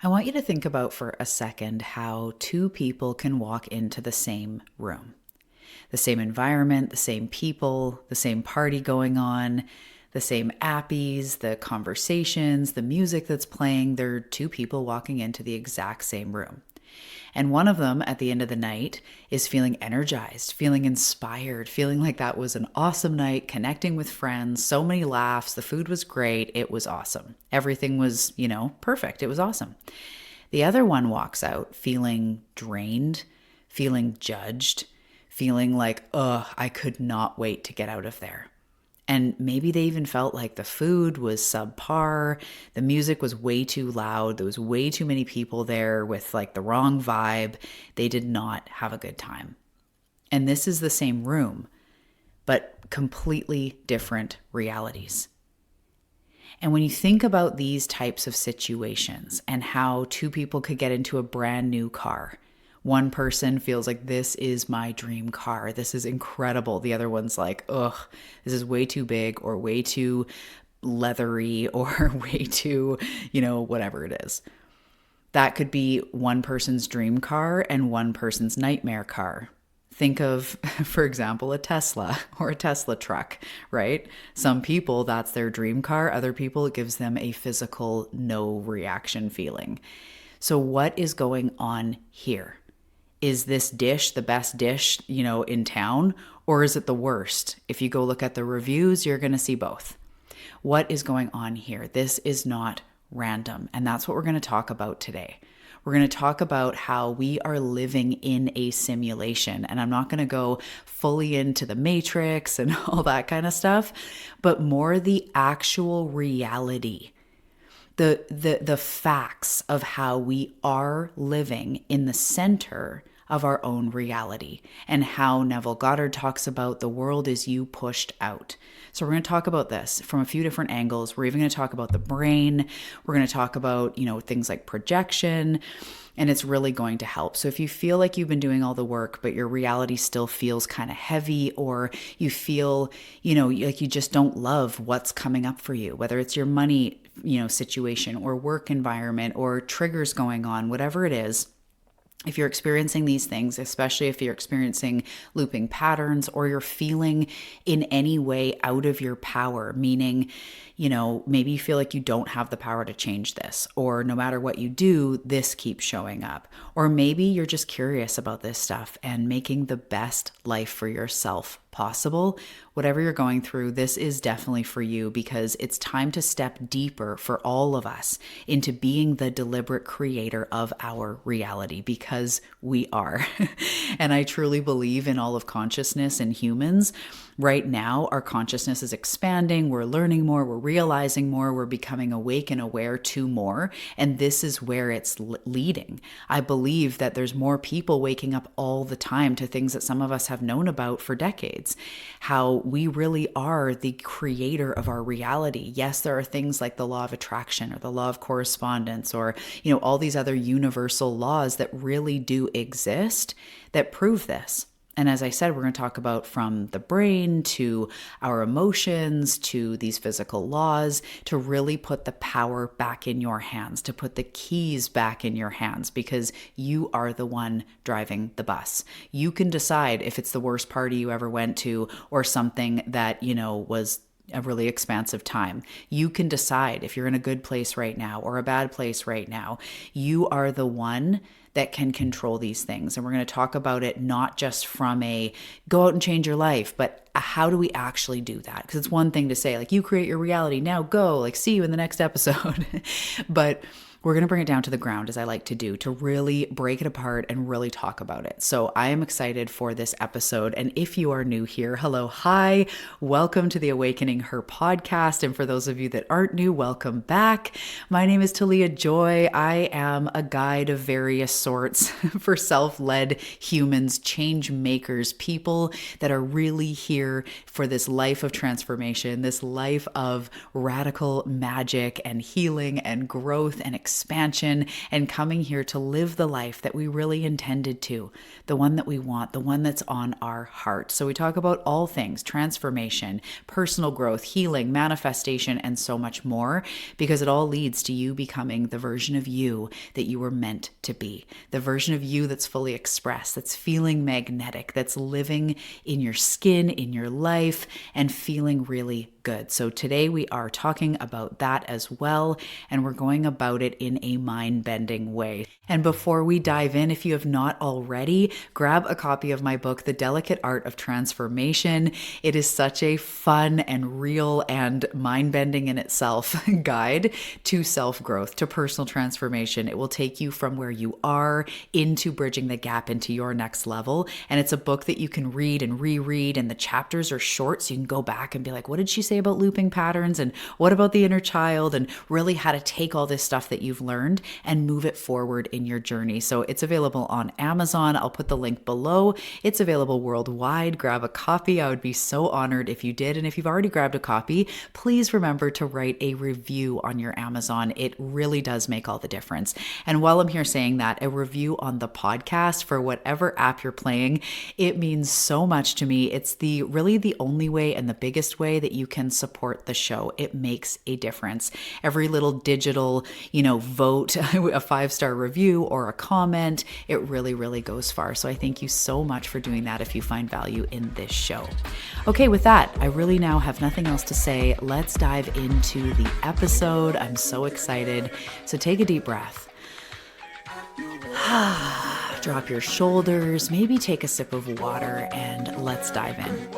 I want you to think about for a second how two people can walk into the same room. The same environment, the same people, the same party going on, the same appies, the conversations, the music that's playing. They're two people walking into the exact same room. And one of them at the end of the night is feeling energized, feeling inspired, feeling like that was an awesome night, connecting with friends, so many laughs, the food was great, it was awesome. Everything was, perfect. It was awesome. The other one walks out feeling drained, feeling judged, feeling like, ugh, I could not wait to get out of there. And maybe they even felt like the food was subpar, the music was way too loud, there was way too many people there with like the wrong vibe. They did not have a good time. And this is the same room, but completely different realities. And when you think about these types of situations and how two people could get into a brand new car, one person feels like this is my dream car. This is incredible. The other one's like, ugh, this is way too big or way too leathery or way too, whatever it is. That could be one person's dream car and one person's nightmare car. Think of, for example, a Tesla or a Tesla truck, right? Some people, that's their dream car. Other people, it gives them a physical no reaction feeling. So what is going on here? Is this dish the best dish, in town, or is it the worst? If you go look at the reviews, you're going to see both. What is going on here? This is not random, and that's what we're going to talk about today. We're going to talk about how we are living in a simulation, and I'm not going to go fully into the matrix and all that kind of stuff, but more the actual reality. The facts of how we are living in the center of our own reality, and how Neville Goddard talks about the world is you pushed out. So we're going to talk about this from a few different angles. We're even going to talk about the brain. We're going to talk about, things like projection, and it's really going to help. So if you feel like you've been doing all the work, but your reality still feels kind of heavy, or you feel, like you just don't love what's coming up for you, whether it's your money, situation or work environment or triggers going on, whatever it is. If you're experiencing these things, especially if you're experiencing looping patterns or you're feeling in any way out of your power, meaning, maybe you feel like you don't have the power to change this, or no matter what you do, this keeps showing up. Or maybe you're just curious about this stuff and making the best life for yourself possible. Whatever you're going through, this is definitely for you, because it's time to step deeper for all of us into being the deliberate creator of our reality, because we are. And I truly believe in all of consciousness and humans. Right now, our consciousness is expanding. We're learning more. We're realizing more. We're becoming awake and aware to more. And this is where it's leading. I believe that there's more people waking up all the time to things that some of us have known about for decades. How we really are the creator of our reality. Yes, there are things like the law of attraction or the law of correspondence, or, all these other universal laws that really do exist that prove this. And as I said, we're going to talk about from the brain to our emotions to these physical laws, to really put the power back in your hands, to put the keys back in your hands, because you are the one driving the bus. You can decide if it's the worst party you ever went to, or something that, was a really expansive time. You can decide if you're in a good place right now or a bad place right now. You are the one that can control these things. And we're going to talk about it not just from a go out and change your life, but how do we actually do that? Because it's one thing to say, like, you create your reality, now go, like, see you in the next episode. But we're going to bring it down to the ground, as I like to do, to really break it apart and really talk about it. So I am excited for this episode. And if you are new here, hello, hi, welcome to the Awakening Her podcast. And for those of you that aren't new, welcome back. My name is Talia Joy. I am a guide of various sorts for self-led humans, change makers, people that are really here for this life of transformation, this life of radical magic and healing and growth and expansion and coming here to live the life that we really intended to, the one that we want, the one that's on our heart. So we talk about all things: transformation, personal growth, healing, manifestation, and so much more, because it all leads to you becoming the version of you that you were meant to be, the version of you that's fully expressed, that's feeling magnetic, that's living in your skin, in your life, and feeling really good. So today we are talking about that as well, and we're going about it in a mind-bending way. And before we dive in, if you have not already, grab a copy of my book, The Delicate Art of Transformation. It is such a fun and real and mind-bending in itself guide to self-growth, to personal transformation. It will take you from where you are into bridging the gap into your next level. And it's a book that you can read and reread, and the chapters are short, so you can go back and be like, what did she say about looping patterns, and what about the inner child, and really how to take all this stuff that you've learned and move it forward in your journey. So it's available on Amazon. I'll put the link below. It's available worldwide. Grab a copy. I would be so honored if you did. And if you've already grabbed a copy, please remember to write a review on your Amazon. It really does make all the difference. And while I'm here saying that, a review on the podcast for whatever app you're playing, it means so much to me. It's really the only way and the biggest way that you can support the show. It makes a difference. Every little digital, vote, a 5-star review or a comment, it really, really goes far. So I thank you so much for doing that if you find value in this show. Okay, with that, I really now have nothing else to say. Let's dive into the episode. I'm so excited. So take a deep breath. Drop your shoulders, maybe take a sip of water, and let's dive in.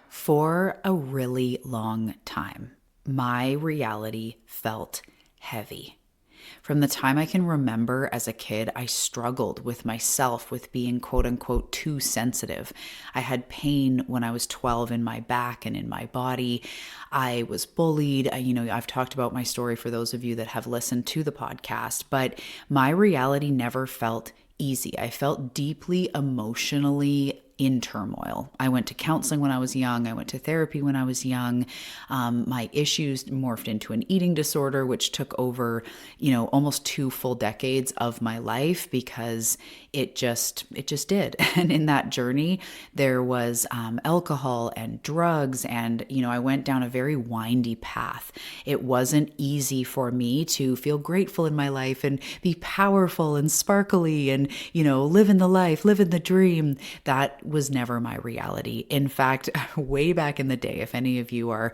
For a really long time, my reality felt heavy. From the time I can remember as a kid, I struggled with myself, with being quote unquote too sensitive. I had pain when I was 12 in my back and in my body. I was bullied. I've talked about my story for those of you that have listened to the podcast, but my reality never felt easy. I felt deeply emotionally in turmoil. I went to counseling when I was young. I went to therapy when I was young. My issues morphed into an eating disorder, which took over, almost 2 full decades of my life, because it just did. And in that journey, there was alcohol and drugs, and I went down a very windy path. It wasn't easy for me to feel grateful in my life and be powerful and sparkly and live in the life, live in the dream. That was never my reality. In fact, way back in the day, if any of you are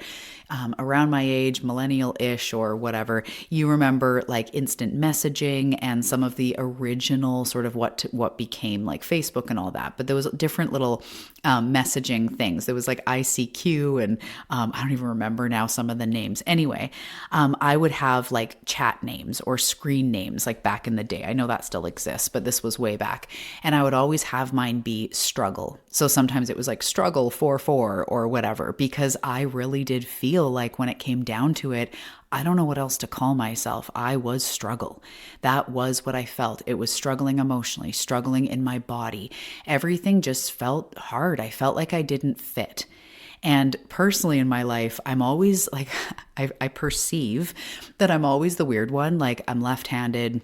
around my age, millennial-ish or whatever, you remember like instant messaging and some of the original sort of what became like Facebook and all that. But there was different little messaging things. There was like ICQ and I don't even remember now some of the names. Anyway, I would have like chat names or screen names like back in the day. I know that still exists, but this was way back. And I would always have mine be struggle. So sometimes it was like struggle 44 or whatever, because I really did feel like when it came down to it, I don't know what else to call myself. I was struggle. That was what I felt. It was struggling emotionally, struggling in my body. Everything just felt hard. I felt like I didn't fit. And personally in my life, I'm always like, I perceive that I'm always the weird one. Like I'm left-handed.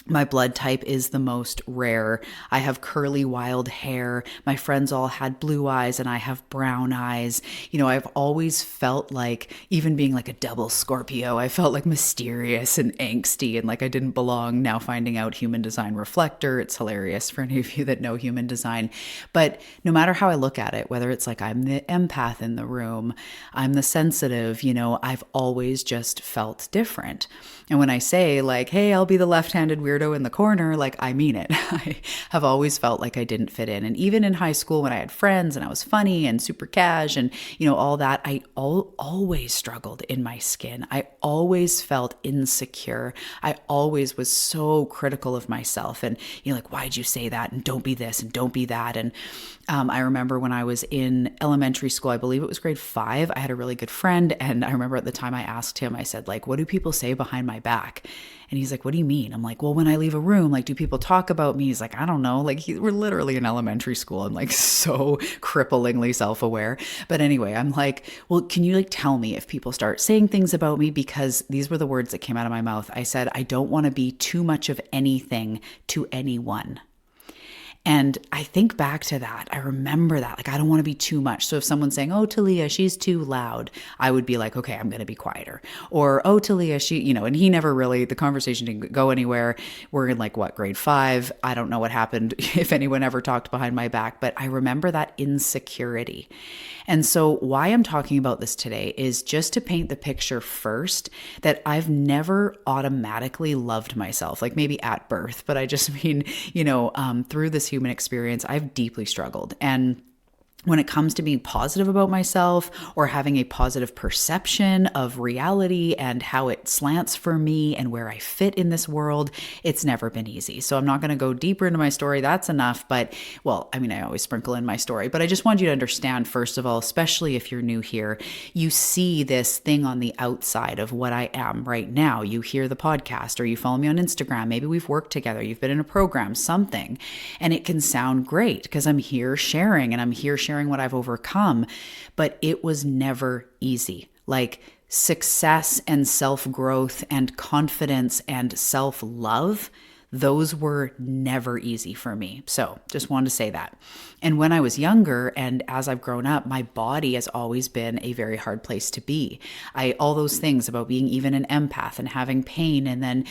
My blood type is the most rare. I have curly, wild hair. My friends all had blue eyes and I have brown eyes. I've always felt like, even being like a double Scorpio, I felt like mysterious and angsty and like I didn't belong. Now finding out human design reflector, it's hilarious for any of you that know human design. But no matter how I look at it, whether it's like I'm the empath in the room, I'm the sensitive, I've always just felt different. And when I say like, hey, I'll be the left-handed weirdo in the corner, like I mean it. I have always felt like I didn't fit in. And even in high school when I had friends and I was funny and super cash and, all that, I always struggled in my skin. I always felt insecure. I always was so critical of myself and, like, why'd you say that? And don't be this and don't be that. And I remember when I was in elementary school, I believe it was grade 5, I had a really good friend. And I remember at the time I asked him, I said, like, what do people say behind my back? And he's like, what do you mean? I'm like, well, when I leave a room, like, do people talk about me? He's like, I don't know. Like, we're literally in elementary school and like so cripplingly self-aware. But anyway, I'm like, well, can you like tell me if people start saying things about me? Because these were the words that came out of my mouth. I said, I don't want to be too much of anything to anyone. And I think back to that. I remember that. Like, I don't want to be too much. So if someone's saying, oh, Talia, she's too loud, I would be like, okay, I'm going to be quieter. Or, oh, Talia, and he never really, the conversation didn't go anywhere. We're in like, what, grade 5? I don't know what happened, if anyone ever talked behind my back, but I remember that insecurity. And so why I'm talking about this today is just to paint the picture first that I've never automatically loved myself, like maybe at birth, but I just mean, through this human experience, I've deeply struggled. And when it comes to being positive about myself or having a positive perception of reality and how it slants for me and where I fit in this world, it's never been easy. So I'm not going to go deeper into my story. That's enough. But I always sprinkle in my story, but I just want you to understand, first of all, especially if you're new here, you see this thing on the outside of what I am right now. You hear the podcast or you follow me on Instagram. Maybe we've worked together. You've been in a program, something, and it can sound great because I'm here sharing what I've overcome, but it was never easy. Like success and self-growth and confidence and self-love, those were never easy for me. So just wanted to say that. And when I was younger and as I've grown up, my body has always been a very hard place to be. All those things about being even an empath and having pain and then,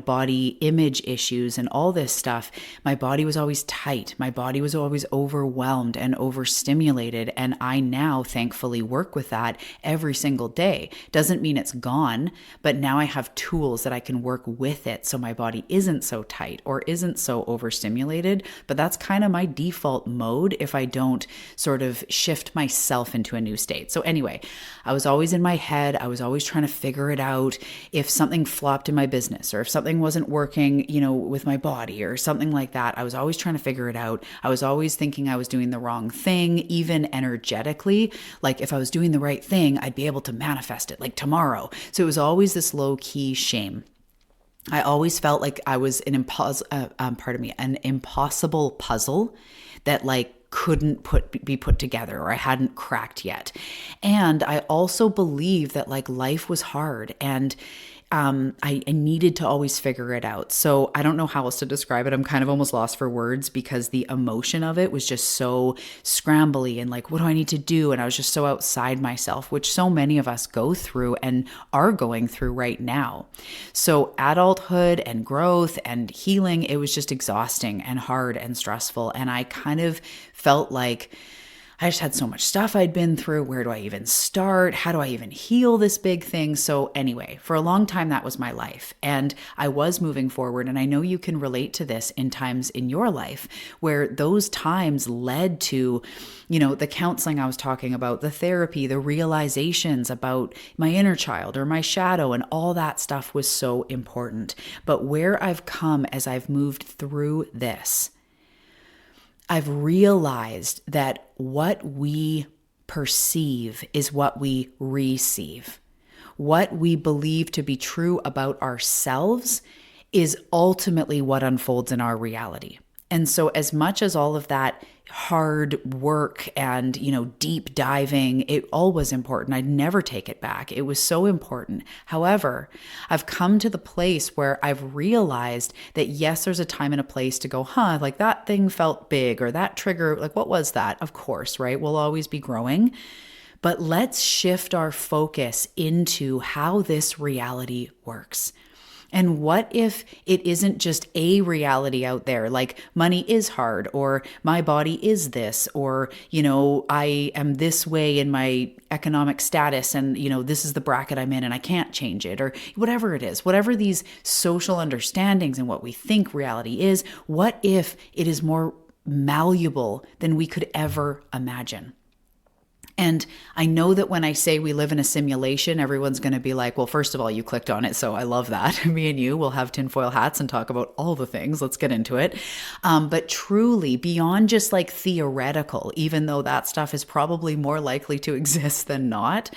body image issues and all this stuff, my body was always tight. My body was always overwhelmed and overstimulated. And I now thankfully work with that every single day. Doesn't mean it's gone, but now I have tools that I can work with it so my body isn't so tight or isn't so overstimulated. But that's kind of my default mode if I don't sort of shift myself into a new state. So anyway, I was always in my head. I was always trying to figure it out. If something flopped in my business or if something wasn't working, with my body or something like that, I was always trying to figure it out. I was always thinking I was doing the wrong thing, even energetically. Like if I was doing the right thing, I'd be able to manifest it like tomorrow. So it was always this low key shame. I always felt like I was an impossible puzzle that like couldn't be put together or I hadn't cracked yet. And I also believe that like life was hard and I needed to always figure it out. So I don't know how else to describe it. I'm kind of almost lost for words because the emotion of it was just so scrambly and like, what do I need to do? And I was just so outside myself, which so many of us go through and are going through right now. So adulthood and growth and healing, it was just exhausting and hard and stressful. And I kind of felt like I just had so much stuff I'd been through. Where do I even start? How do I even heal this big thing? So anyway, for a long time, that was my life. And I was moving forward. And I know you can relate to this in times in your life where those times led to, the counseling I was talking about, the therapy, the realizations about my inner child or my shadow, and all that stuff was so important. But where I've come as I've moved through this, I've realized that what we perceive is what we receive. What we believe to be true about ourselves is ultimately what unfolds in our reality. And so as much as all of that hard work and, deep diving, it all was important. I'd never take it back. It was so important. However, I've come to the place where I've realized that yes, there's a time and a place to go, like that thing felt big or that trigger, like what was that? Of course, right? We'll always be growing. But let's shift our focus into how this reality works. And what if it isn't just a reality out there, like money is hard, or my body is this, or, I am this way in my economic status and, this is the bracket I'm in and I can't change it, or whatever it is, whatever these social understandings and what we think reality is, what if it is more malleable than we could ever imagine? And I know that when I say we live in a simulation, everyone's going to be like, well, first of all, you clicked on it. So I love that. Me and you will have tinfoil hats and talk about all the things. Let's get into it. But truly, beyond just like theoretical, even though that stuff is probably more likely to exist than not,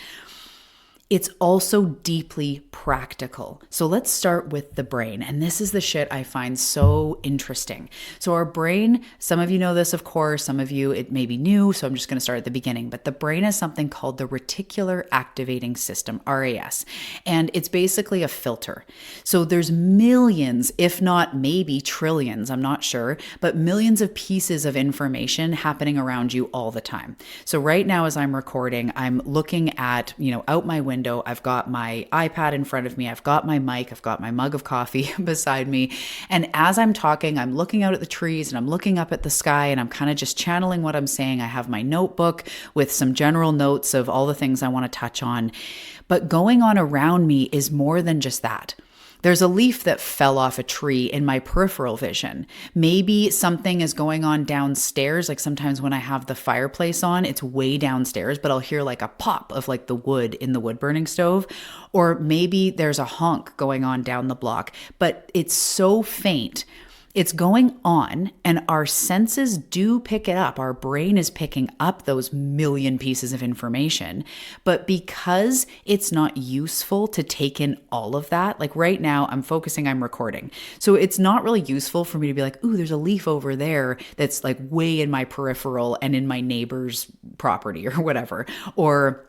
it's also deeply practical. So let's start with the brain. And this is the shit I find so interesting. So our brain, some of you know this, of course, some of you, it may be new. So I'm just going to start at the beginning. But the brain is something called the reticular activating system, RAS. And it's basically a filter. So there's millions, if not maybe trillions, I'm not sure, but millions of pieces of information happening around you all the time. So right now, as I'm recording, I'm looking at, out my window. I've got my iPad in front of me. I've got my mic. I've got my mug of coffee beside me. And as I'm talking, I'm looking out at the trees and I'm looking up at the sky and I'm kind of just channeling what I'm saying. I have my notebook with some general notes of all the things I want to touch on. But going on around me is more than just that. There's a leaf that fell off a tree in my peripheral vision. Maybe something is going on downstairs. Like sometimes when I have the fireplace on, it's way downstairs, but I'll hear like a pop of like the wood in the wood burning stove. Or maybe there's a honk going on down the block, but it's so faint. It's going on and our senses do pick it up. Our brain is picking up those million pieces of information. But because it's not useful to take in all of that, like right now I'm recording. So it's not really useful for me to be like, ooh, there's a leaf over there that's like way in my peripheral and in my neighbor's property or whatever. Or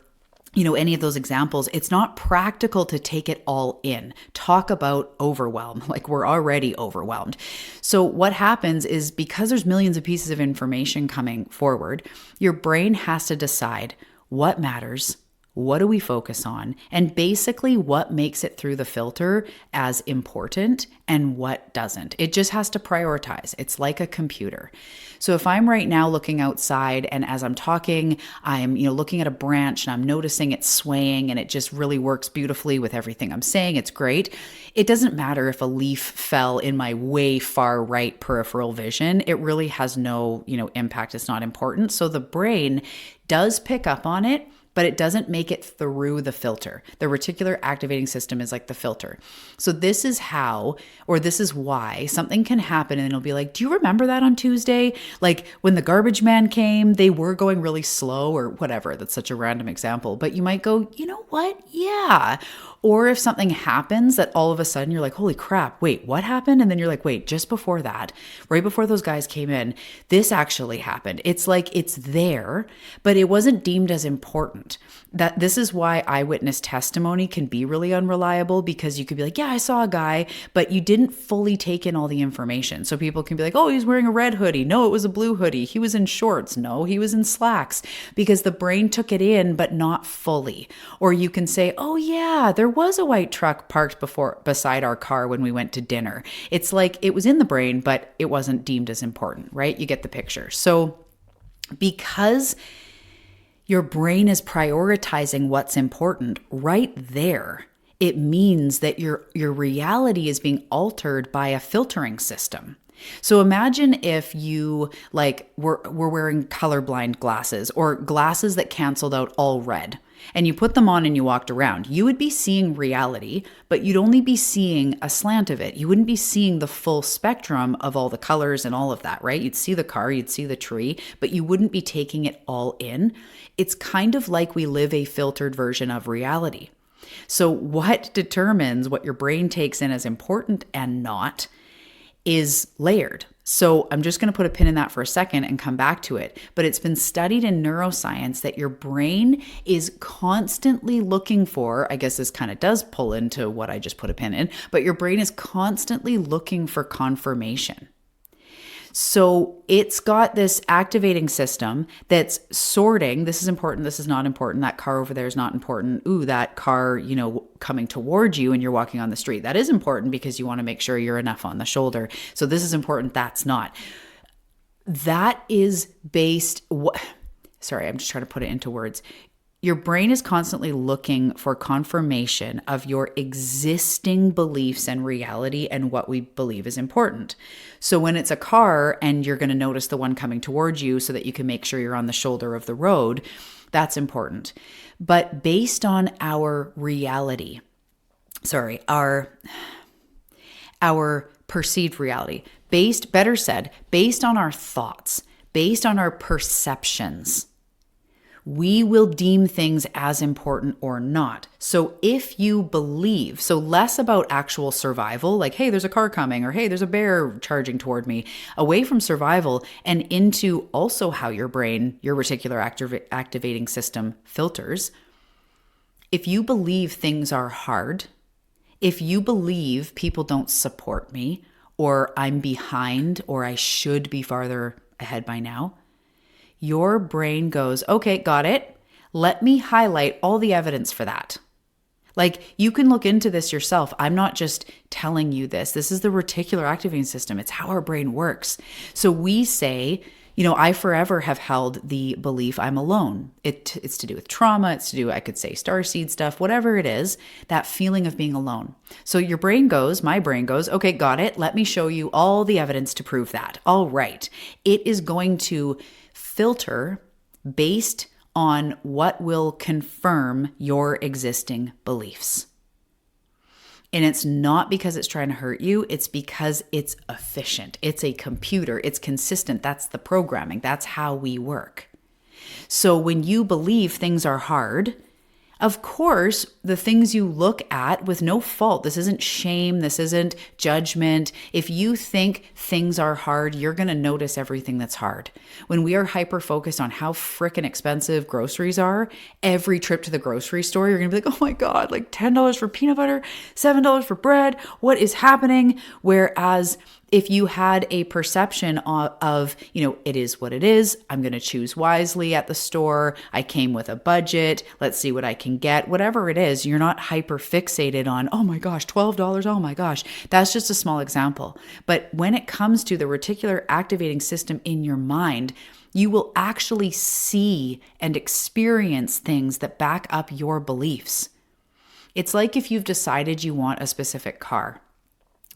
any of those examples, it's not practical to take it all in. Talk about overwhelm. Like we're already overwhelmed. So what happens is because there's millions of pieces of information coming forward, your brain has to decide what matters, what do we focus on, and basically what makes it through the filter as important and what doesn't. It just has to prioritize. It's like a computer. So if I'm right now looking outside and as I'm talking, I'm looking at a branch and I'm noticing it swaying and it just really works beautifully with everything I'm saying. It's great. It doesn't matter if a leaf fell in my way far right peripheral vision. It really has no, impact. It's not important. So the brain does pick up on it, but it doesn't make it through the filter. The reticular activating system is like the filter. So this is how, or this is why something can happen and it'll be like, do you remember that on Tuesday? Like when the garbage man came, they were going really slow or whatever. That's such a random example, but you might go, you know what? Yeah. Or if something happens that all of a sudden you're like, holy crap, wait, what happened? And then you're like, wait, just before that, right before those guys came in, this actually happened. It's like it's there, but it wasn't deemed as important. This is why eyewitness testimony can be really unreliable, because you could be like, yeah, I saw a guy, but you didn't fully take in all the information. So people can be like, oh, he's wearing a red hoodie. No, it was a blue hoodie. He was in shorts. No, he was in slacks, because the brain took it in, but not fully. Or you can say, oh yeah, there was a white truck parked beside our car when we went to dinner. It's like it was in the brain, but it wasn't deemed as important, right? You get the picture. So because your brain is prioritizing what's important right there, it means that your reality is being altered by a filtering system. So imagine if you were wearing colorblind glasses or glasses that canceled out all red, and you put them on and you walked around. You would be seeing reality, but you'd only be seeing a slant of it. You wouldn't be seeing the full spectrum of all the colors and all of that, right? You'd see the car, you'd see the tree, but you wouldn't be taking it all in. It's kind of like we live a filtered version of reality. So what determines what your brain takes in as important and not is layered. So I'm just going to put a pin in that for a second and come back to it. But it's been studied in neuroscience that your brain is constantly looking for, I guess this kind of does pull into what I just put a pin in, but your brain is constantly looking for confirmation. So it's got this activating system that's sorting. This is important. This is not important. That car over there is not important. Ooh, that car, coming towards you and you're walking on the street. That is important because you want to make sure you're enough on the shoulder. So this is important. That's not. That is based. Sorry, I'm just trying to put it into words. Your brain is constantly looking for confirmation of your existing beliefs and reality and what we believe is important. So when it's a car and you're going to notice the one coming towards you so that you can make sure you're on the shoulder of the road, that's important. But based on our reality, our perceived reality, based on our thoughts, based on our perceptions, we will deem things as important or not. So if you believe, so less about actual survival, like, hey, there's a car coming, or hey, there's a bear charging toward me, away from survival and into also how your brain, your reticular activating system filters. If you believe things are hard, if you believe people don't support me, or I'm behind, or I should be farther ahead by now, your brain goes, okay, got it. Let me highlight all the evidence for that. Like, you can look into this yourself. I'm not just telling you this. This is the reticular activating system. It's how our brain works. So we say, I forever have held the belief I'm alone. It's to do with trauma. It's to do, I could say, starseed stuff, whatever it is, that feeling of being alone. So my brain goes, okay, got it. Let me show you all the evidence to prove that. All right. It is going to filter based on what will confirm your existing beliefs. And it's not because it's trying to hurt you. It's because it's efficient. It's a computer. It's consistent. That's the programming. That's how we work. So when you believe things are hard, of course, the things you look at with no fault, this isn't shame, this isn't judgment. If you think things are hard, you're going to notice everything that's hard. When we are hyper-focused on how frickin' expensive groceries are, every trip to the grocery store, you're going to be like, oh my God, like $10 for peanut butter, $7 for bread, what is happening? Whereas if you had a perception of, it is what it is, I'm going to choose wisely at the store, I came with a budget, let's see what I can get, whatever it is, you're not hyper fixated on, oh my gosh, $12, oh my gosh. That's just a small example. But when it comes to the reticular activating system in your mind, you will actually see and experience things that back up your beliefs. It's like if you've decided you want a specific car.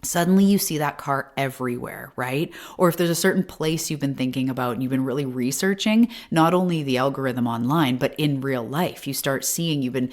Suddenly you see that car everywhere, right? Or if there's a certain place you've been thinking about and you've been really researching, not only the algorithm online, but in real life, you start seeing, you've been,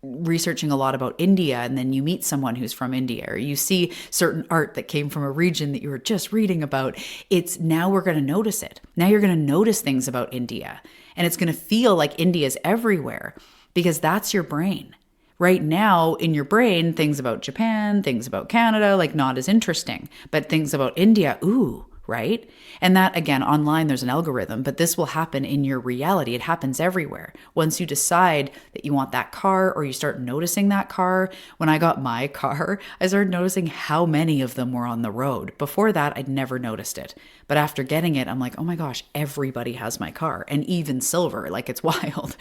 researching a lot about India, and then you meet someone who's from India, or you see certain art that came from a region that you were just reading about. It's now we're going to notice it. Now you're going to notice things about India, and it's going to feel like India's everywhere because that's your brain. Right now in your brain, things about Japan, things about Canada, like not as interesting, but things about India, ooh, right? And that, again, online, there's an algorithm, but this will happen in your reality. It happens everywhere. Once you decide that you want that car, or you start noticing that car. When I got my car, I started noticing how many of them were on the road. Before that, I'd never noticed it. But after getting it, I'm like, oh my gosh, everybody has my car, and even silver, like it's wild.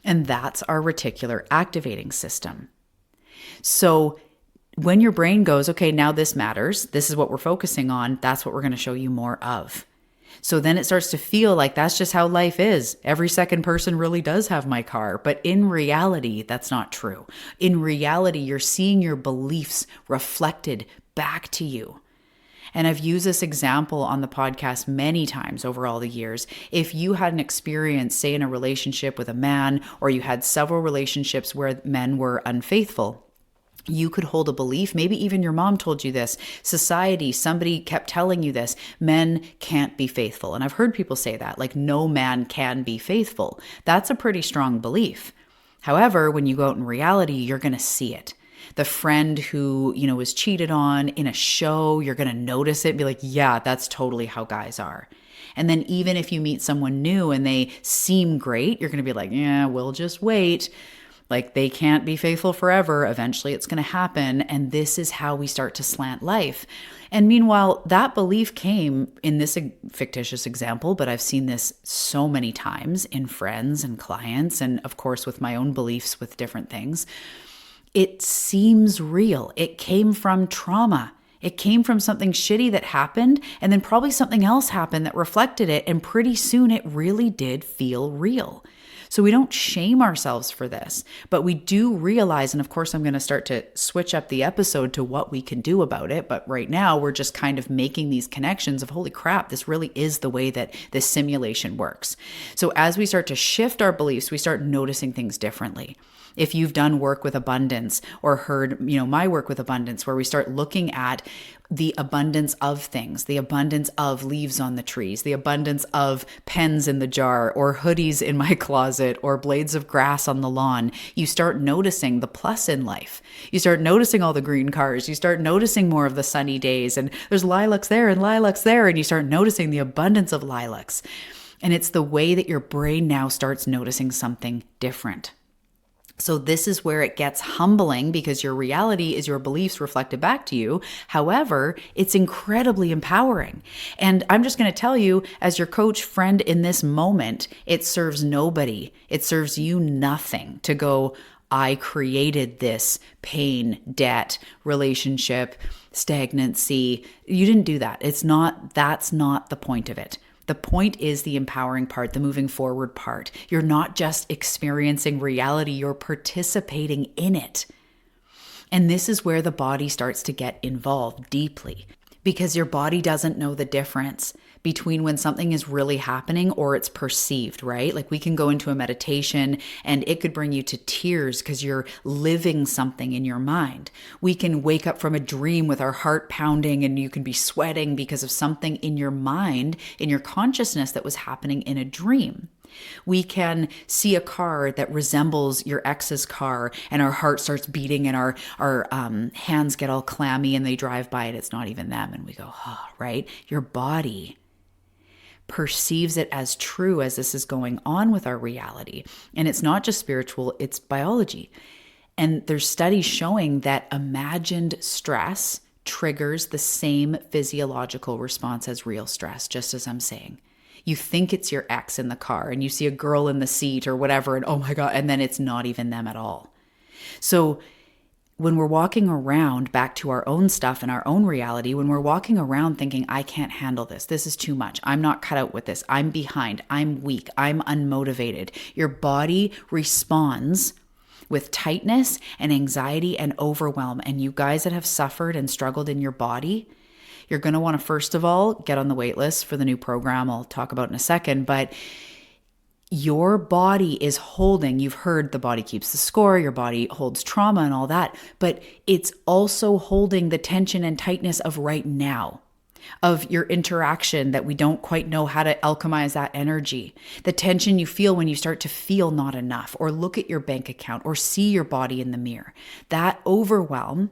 And that's our reticular activating system. So when your brain goes, okay, now this matters, this is what we're focusing on, that's what we're going to show you more of. So then it starts to feel like that's just how life is. Every second person really does have my car. But in reality, that's not true. In reality, you're seeing your beliefs reflected back to you. And I've used this example on the podcast many times over all the years. If you had an experience, say in a relationship with a man, or you had several relationships where men were unfaithful, you could hold a belief, maybe even your mom told you this, society, somebody kept telling you this, men can't be faithful. And I've heard people say that, like no man can be faithful. That's a pretty strong belief. However, when you go out in reality, you're going to see it. The friend who, was cheated on in a show, you're going to notice it and be like, yeah, that's totally how guys are. And then even if you meet someone new and they seem great, you're going to be like, yeah, we'll just wait. Like they can't be faithful forever. Eventually it's going to happen. And this is how we start to slant life. And meanwhile, that belief came in this fictitious example, but I've seen this so many times in friends and clients, and of course with my own beliefs with different things. It seems real. It came from trauma. It came from something shitty that happened, and then probably something else happened that reflected it, and pretty soon it really did feel real. So we don't shame ourselves for this, but we do realize, and of course I'm going to start to switch up the episode to what we can do about it, but right now we're just kind of making these connections of holy crap, this really is the way that this simulation works. So as we start to shift our beliefs, we start noticing things differently. If you've done work with abundance or heard, my work with abundance, where we start looking at the abundance of things, the abundance of leaves on the trees, the abundance of pens in the jar or hoodies in my closet or blades of grass on the lawn, you start noticing the plus in life. You start noticing all the green cars. You start noticing more of the sunny days, and there's lilacs there and lilacs there, and you start noticing the abundance of lilacs. And it's the way that your brain now starts noticing something different. So this is where it gets humbling, because your reality is your beliefs reflected back to you. However, it's incredibly empowering. And I'm just going to tell you, as your coach friend in this moment, it serves nobody. It serves you nothing to go, I created this pain, debt, relationship, stagnancy. You didn't do that. That's not the point of it. The point is the empowering part, the moving forward part. You're not just experiencing reality, you're participating in it. And this is where the body starts to get involved deeply, because your body doesn't know the difference between when something is really happening or it's perceived, right? Like we can go into a meditation and it could bring you to tears because you're living something in your mind. We can wake up from a dream with our heart pounding and you can be sweating because of something in your mind, in your consciousness that was happening in a dream. We can see a car that resembles your ex's car and our heart starts beating and our hands get all clammy and they drive by and it's not even them. And we go, oh, right? Your body perceives it as true as this is going on with our reality. And it's not just spiritual, it's biology. And there's studies showing that imagined stress triggers the same physiological response as real stress, just as I'm saying. You think it's your ex in the car and you see a girl in the seat or whatever, and oh my God, and then it's not even them at all. So when we're walking around back to our own stuff and our own reality, when we're walking around thinking, I can't handle this, this is too much, I'm not cut out with this, I'm behind, I'm weak, I'm unmotivated, your body responds with tightness and anxiety and overwhelm. And you guys that have suffered and struggled in your body, you're going to want to, first of all, get on the wait list for the new program I'll talk about in a second. But your body is holding, you've heard the body keeps the score, your body holds trauma and all that, but it's also holding the tension and tightness of right now, of your interaction that we don't quite know how to alchemize that energy. The tension you feel when you start to feel not enough or look at your bank account or see your body in the mirror. That overwhelm,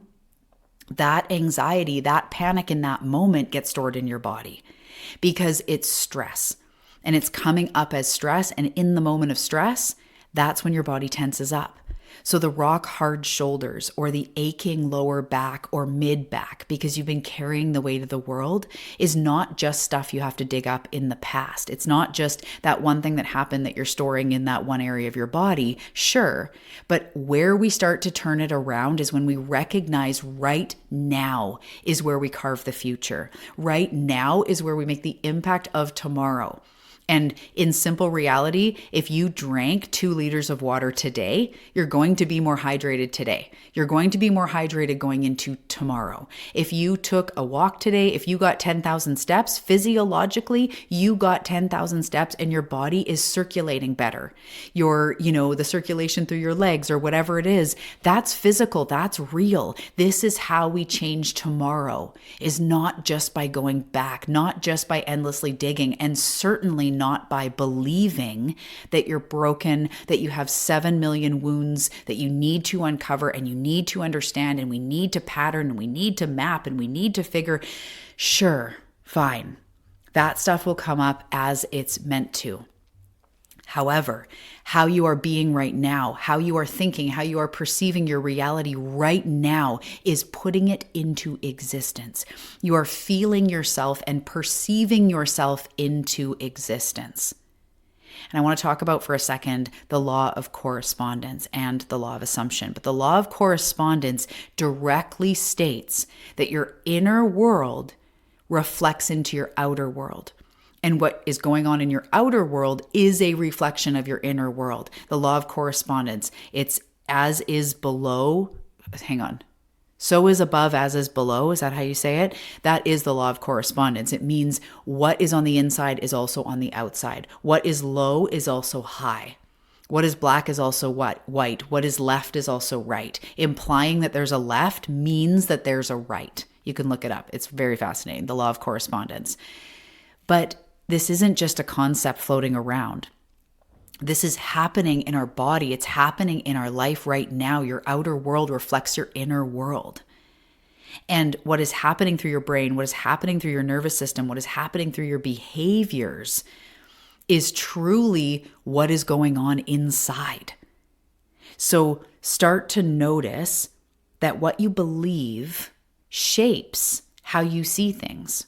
that anxiety, that panic in that moment gets stored in your body because it's stress and it's coming up as stress. And in the moment of stress, that's when your body tenses up. So the rock hard shoulders or the aching lower back or mid back because you've been carrying the weight of the world is not just stuff you have to dig up in the past. It's not just that one thing that happened that you're storing in that one area of your body, sure. But where we start to turn it around is when we recognize right now is where we carve the future. Right now is where we make the impact of tomorrow. And in simple reality, if you drank 2 liters of water today, you're going to be more hydrated today. You're going to be more hydrated going into tomorrow. If you took a walk today, if you got 10,000 steps, physiologically, you got 10,000 steps and your body is circulating better. The circulation through your legs or whatever it is, that's physical, that's real. This is how we change tomorrow, is not just by going back, not just by endlessly digging, and certainly not by believing that you're broken, that you have 7 million wounds that you need to uncover and you need to understand and we need to pattern and we need to map and we need to figure. Sure, fine. That stuff will come up as it's meant to. However, how you are being right now, how you are thinking, how you are perceiving your reality right now is putting it into existence. You are feeling yourself and perceiving yourself into existence. And I want to talk about for a second the law of correspondence and the law of assumption. But the law of correspondence directly states that your inner world reflects into your outer world. And what is going on in your outer world is a reflection of your inner world. The law of correspondence, it's as is below, hang on. So is above, as is below. Is that how you say it? That is the law of correspondence. It means what is on the inside is also on the outside. What is low is also high. What is black is also what? White. What is left is also right. Implying that there's a left means that there's a right. You can look it up. It's very fascinating, the law of correspondence. But this isn't just a concept floating around. This is happening in our body. It's happening in our life right now. Your outer world reflects your inner world. And what is happening through your brain, what is happening through your nervous system, what is happening through your behaviors is truly what is going on inside. So start to notice that what you believe shapes how you see things.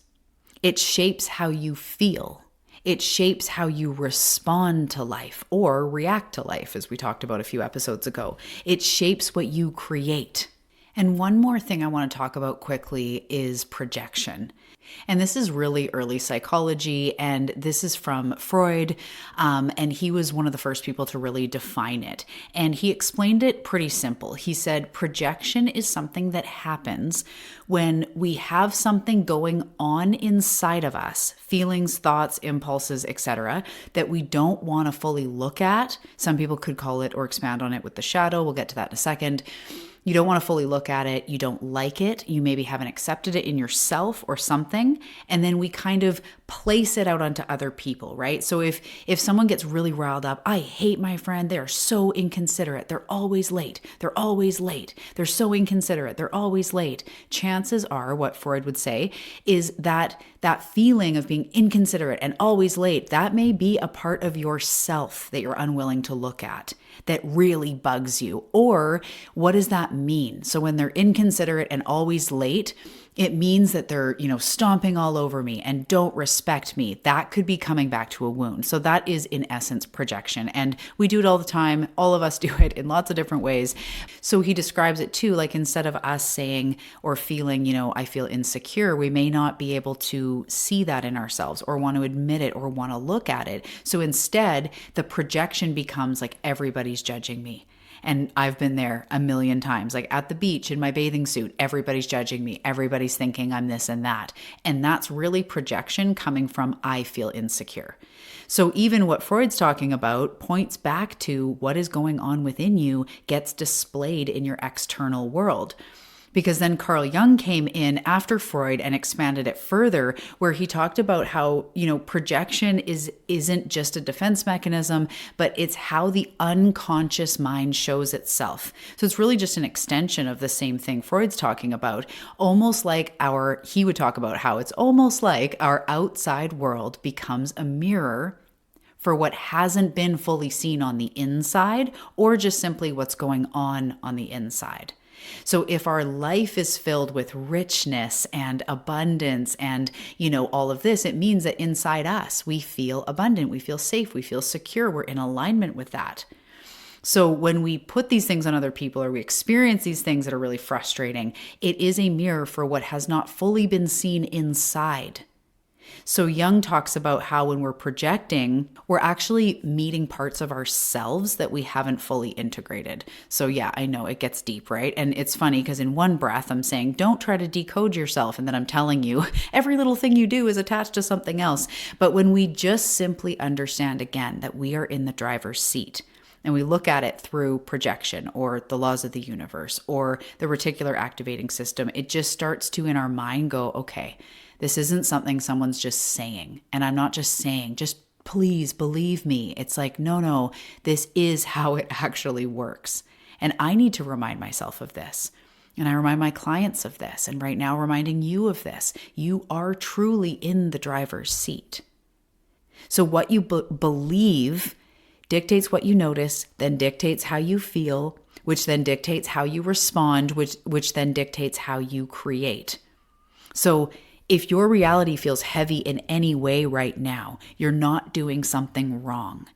It shapes how you feel. It shapes how you respond to life or react to life, as we talked about a few episodes ago. It shapes what you create. And one more thing I want to talk about quickly is projection. And this is really early psychology, and this is from Freud, and he was one of the first people to really define it. And he explained it pretty simple. He said projection is something that happens when we have something going on inside of us, feelings, thoughts, impulses, etc., that we don't want to fully look at. Some people could call it or expand on it with the shadow. We'll get to that in a second. You don't want to fully look at it. You don't like it. You maybe haven't accepted it in yourself or something. And then we kind of place it out onto other people, right? So if someone gets really riled up, I hate my friend. They're so inconsiderate. They're always late. They're always late. They're so inconsiderate. They're always late. Chances are, what Freud would say, is that feeling of being inconsiderate and always late, that may be a part of yourself that you're unwilling to look at, that really bugs you. Or what does that mean? So when they're inconsiderate and always late, it means that they're, stomping all over me and don't respect me. That could be coming back to a wound. So that is in essence projection. And we do it all the time. All of us do it in lots of different ways. So he describes it too, like instead of us saying or feeling, I feel insecure, we may not be able to see that in ourselves or want to admit it or want to look at it. So instead, the projection becomes like everybody's judging me. And I've been there a million times, like at the beach in my bathing suit, everybody's judging me. Everybody's thinking I'm this and that. And that's really projection coming from I feel insecure. So even what Freud's talking about points back to what is going on within you gets displayed in your external world. Because then Carl Jung came in after Freud and expanded it further, where he talked about how, projection isn't just a defense mechanism, but it's how the unconscious mind shows itself. So it's really just an extension of the same thing Freud's talking about, almost like he would talk about how it's almost like our outside world becomes a mirror for what hasn't been fully seen on the inside, or just simply what's going on the inside. So if our life is filled with richness and abundance and, all of this, it means that inside us, we feel abundant, we feel safe, we feel secure, we're in alignment with that. So when we put these things on other people or we experience these things that are really frustrating, it is a mirror for what has not fully been seen inside. So Jung talks about how when we're projecting, we're actually meeting parts of ourselves that we haven't fully integrated. So yeah, I know it gets deep, right? And it's funny because in one breath, I'm saying, don't try to decode yourself. And then I'm telling you, every little thing you do is attached to something else. But when we just simply understand again that we are in the driver's seat, and we look at it through projection or the laws of the universe or the reticular activating system, it just starts to in our mind go, okay, this isn't something someone's just saying. And I'm not just saying, just please believe me. It's like, no, this is how it actually works. And I need to remind myself of this. And I remind my clients of this. And right now, reminding you of this. You are truly in the driver's seat. So what you believe dictates what you notice, then dictates how you feel, which then dictates how you respond, which then dictates how you create. So if your reality feels heavy in any way right now, you're not doing something wrong.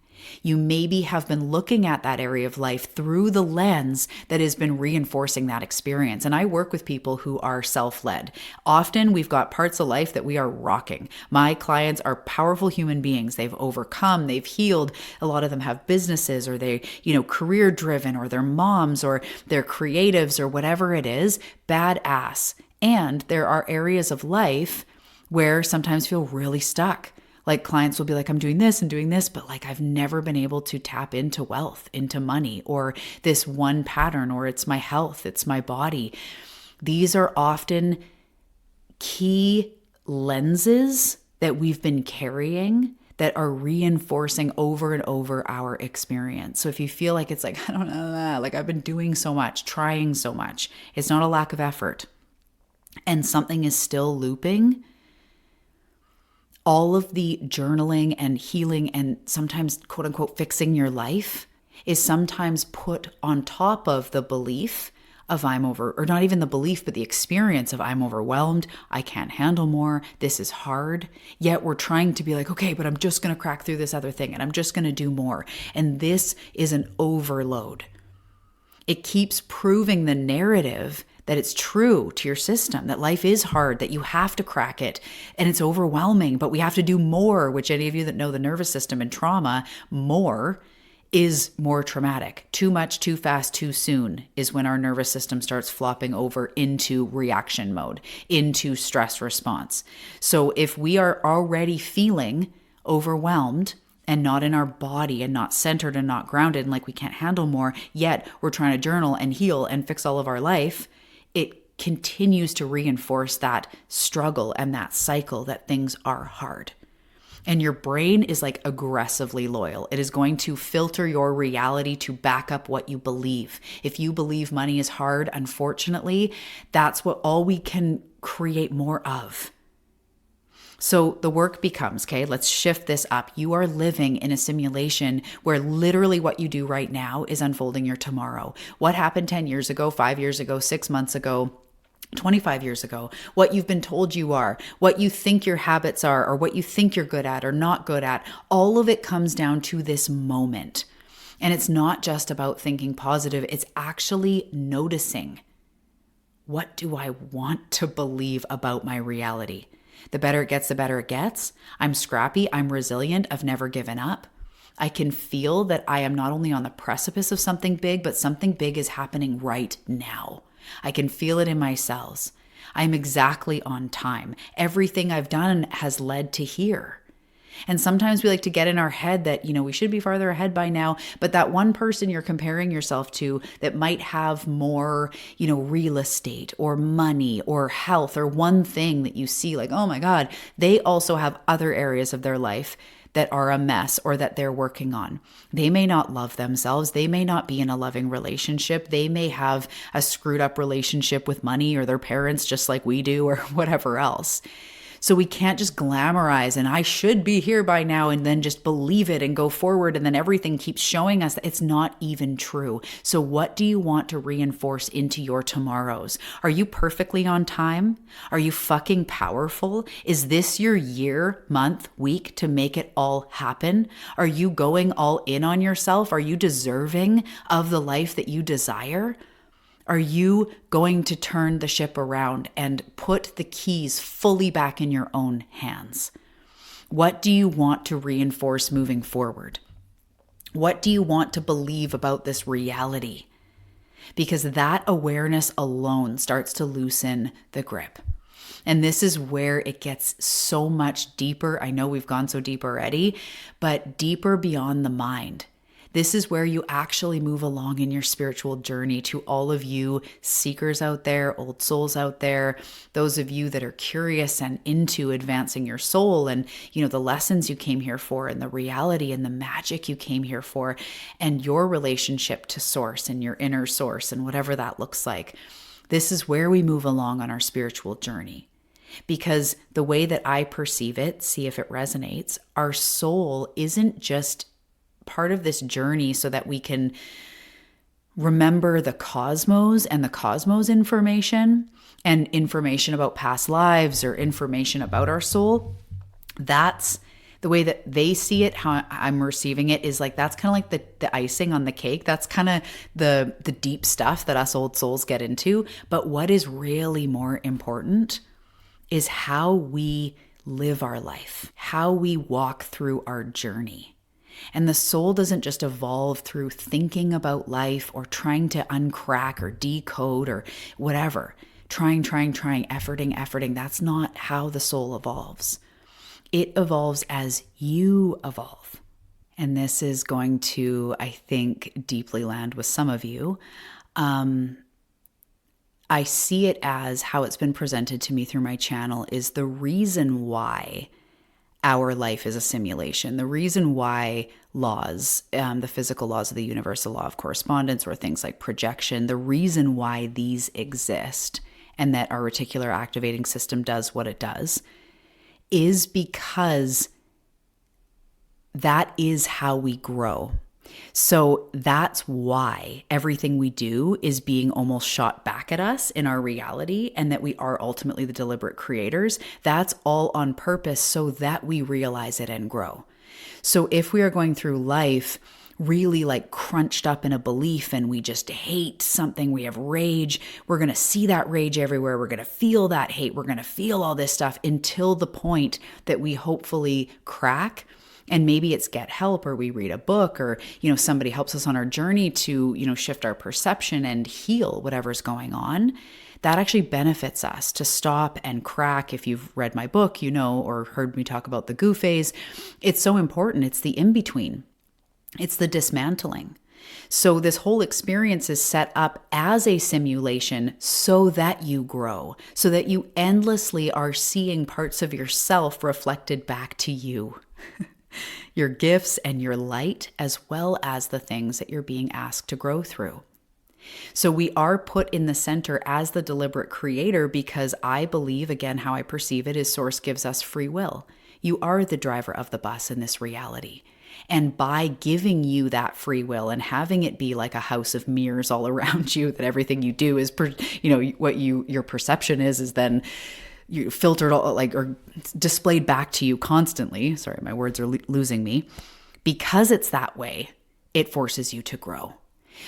You maybe have been looking at that area of life through the lens that has been reinforcing that experience. And I work with people who are self-led. Often we've got parts of life that we are rocking. My clients are powerful human beings. They've overcome, they've healed. A lot of them have businesses, or they, career driven, or they're moms, or they're creatives, or whatever it is. Badass. And there are areas of life where sometimes feel really stuck. Like clients will be like, I'm doing this, but like I've never been able to tap into wealth, into money, or this one pattern, or it's my health, it's my body. These are often key lenses that we've been carrying that are reinforcing over and over our experience. So if you feel like it's like, I don't know, like I've been doing so much, trying so much, it's not a lack of effort, and something is still looping, all of the journaling and healing and sometimes quote unquote fixing your life is sometimes put on top of the belief of or not even the belief, but the experience of I'm overwhelmed, I can't handle more, this is hard. Yet we're trying to be like, okay, but I'm just going to crack through this other thing and I'm just going to do more. And this is an overload. It keeps proving the narrative that it's true to your system, that life is hard, that you have to crack it, and it's overwhelming, but we have to do more, which any of you that know the nervous system and trauma, more is more traumatic. Too much, too fast, too soon is when our nervous system starts flopping over into reaction mode, into stress response. So if we are already feeling overwhelmed, and not in our body and not centered and not grounded and like we can't handle more, yet we're trying to journal and heal and fix all of our life, it continues to reinforce that struggle and that cycle that things are hard. And your brain is like aggressively loyal. It is going to filter your reality to back up what you believe. If you believe money is hard, unfortunately, that's all we can create more of. So the work becomes, okay, let's shift this up. You are living in a simulation where literally what you do right now is unfolding your tomorrow. What happened 10 years ago, 5 years ago, 6 months ago, 25 years ago, what you've been told you are, what you think your habits are, or what you think you're good at or not good at, all of it comes down to this moment. And it's not just about thinking positive, it's actually noticing, what do I want to believe about my reality? The better it gets, the better it gets. I'm scrappy. I'm resilient. I've never given up. I can feel that I am not only on the precipice of something big, but something big is happening right now. I can feel it in my cells. I'm exactly on time. Everything I've done has led to here. And sometimes we like to get in our head that, we should be farther ahead by now, but that one person you're comparing yourself to that might have more, real estate or money or health or one thing that you see like, oh my God, they also have other areas of their life that are a mess or that they're working on. They may not love themselves. They may not be in a loving relationship. They may have a screwed up relationship with money or their parents just like we do or whatever else. So we can't just glamorize and I should be here by now and then just believe it and go forward. And then everything keeps showing us that it's not even true. So what do you want to reinforce into your tomorrows? Are you perfectly on time? Are you fucking powerful? Is this your year, month, week to make it all happen? Are you going all in on yourself? Are you deserving of the life that you desire? Are you going to turn the ship around and put the keys fully back in your own hands? What do you want to reinforce moving forward? What do you want to believe about this reality? Because that awareness alone starts to loosen the grip. And this is where it gets so much deeper. I know we've gone so deep already, but deeper beyond the mind. This is where you actually move along in your spiritual journey. To all of you seekers out there, old souls out there, those of you that are curious and into advancing your soul and, the lessons you came here for and the reality and the magic you came here for and your relationship to source and your inner source and whatever that looks like. This is where we move along on our spiritual journey. Because the way that I perceive it, see if it resonates, our soul isn't just part of this journey so that we can remember the cosmos and the cosmos information and information about past lives or information about our soul. That's The way that they see it, how I'm receiving it is like, that's kind of like the icing on the cake. That's kind of the deep stuff that us old souls get into. But what is really more important is how we live our life, how we walk through our journey. And the soul doesn't just evolve through thinking about life or trying to uncrack or decode or whatever. Trying, efforting. That's not how the soul evolves. It evolves as you evolve. And this is going to, I think, deeply land with some of you. I see it as how it's been presented to me through my channel is the reason why our life is a simulation. The reason why laws, the physical laws of the universe, the law of correspondence, or things like projection, the reason why these exist and that our reticular activating system does what it does is because that is how we grow. So that's why everything we do is being almost shot back at us in our reality, and that we are ultimately the deliberate creators. That's all on purpose so that we realize it and grow. So if we are going through life really like crunched up in a belief and we just hate something, we have rage, we're going to see that rage everywhere. We're going to feel that hate. We're going to feel all this stuff until the point that we hopefully crack. And maybe it's get help, or we read a book, or, somebody helps us on our journey to, shift our perception and heal whatever's going on. That actually benefits us to stop and crack. If you've read my book, or heard me talk about the goo phase, it's so important. It's the in-between. It's the dismantling. So this whole experience is set up as a simulation so that you grow, so that you endlessly are seeing parts of yourself reflected back to you. Your gifts and your light, as well as the things that you're being asked to grow through. So we are put in the center as the deliberate creator because I believe, again, how I perceive it is Source gives us free will. You are the driver of the bus in this reality. And by giving you that free will and having it be like a house of mirrors all around you, that everything you do is, what your perception is then you filtered or displayed back to you constantly. Sorry, my words are losing me. Because it's that way, it forces you to grow.